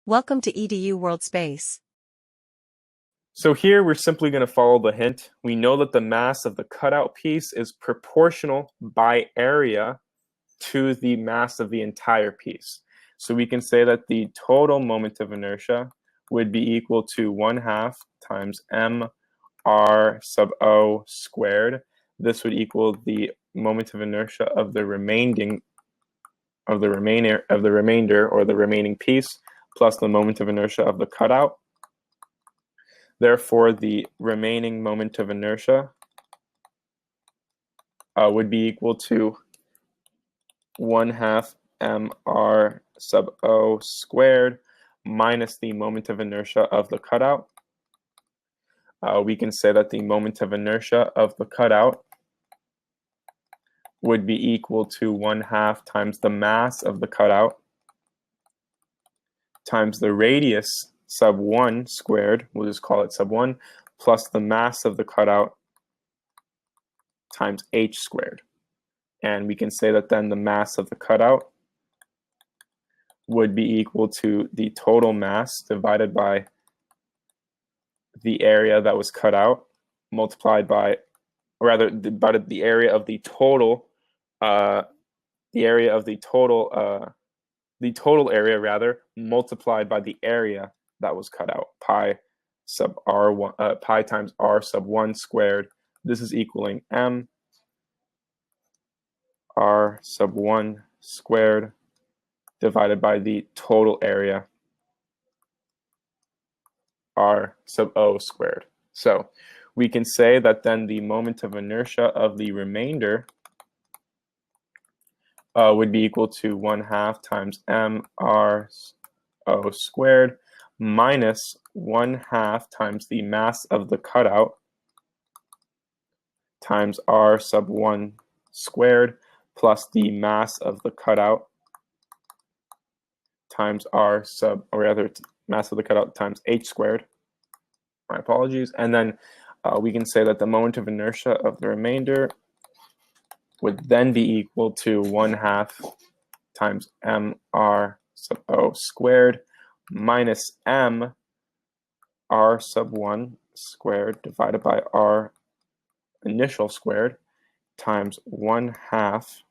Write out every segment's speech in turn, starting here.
Welcome to EDU World Space. So here we're simply going to follow the hint. We know that the mass of the cutout piece is proportional by area to the mass of the entire piece. So we can say that the total moment of inertia would be equal to 1/2 times mr sub o squared. This would equal the moment of inertia of the remainder or the remaining piece plus the moment of inertia of the cutout. Therefore, the remaining moment of inertia would be equal to 1/2 mr sub o squared minus the moment of inertia of the cutout. We can say that the moment of inertia of the cutout would be equal to 1/2 times the mass of the cutout times the radius sub 1 squared, we'll just call it sub 1, plus the mass of the cutout times h squared. And we can say that then the mass of the cutout would be equal to the total mass divided by the area that was cut out multiplied by, or rather, the area of the total, the total area rather multiplied by the area that was cut out, pi times r sub 1 squared. This is equaling m r sub 1 squared divided by the total area r sub o squared. So we can say that then the moment of inertia of the remainder would be equal to 1/2 times mr o squared minus 1/2 times the mass of the cutout times r sub 1 squared plus the mass of the cutout times mass of the cutout times h squared. My apologies. And then we can say that the moment of inertia of the remainder would then be equal to 1/2 times mr sub o squared minus m r sub 1 squared divided by r initial squared times 1/2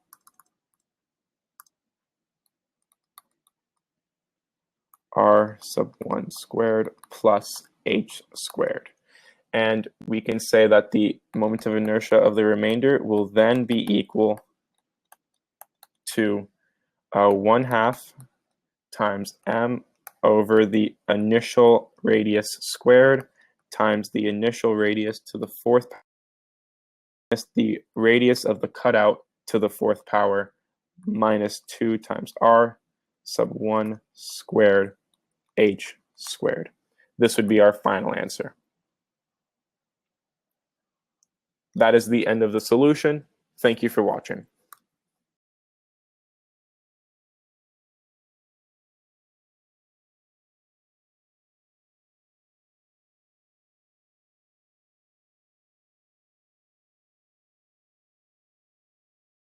r sub 1 squared plus h squared. And we can say that the moment of inertia of the remainder will then be equal to 1/2 times m over the initial radius squared times the initial radius to the 4th power minus the radius of the cutout to the 4th power minus 2 times r sub 1 squared h squared. This would be our final answer. That is the end of the solution. Thank you for watching.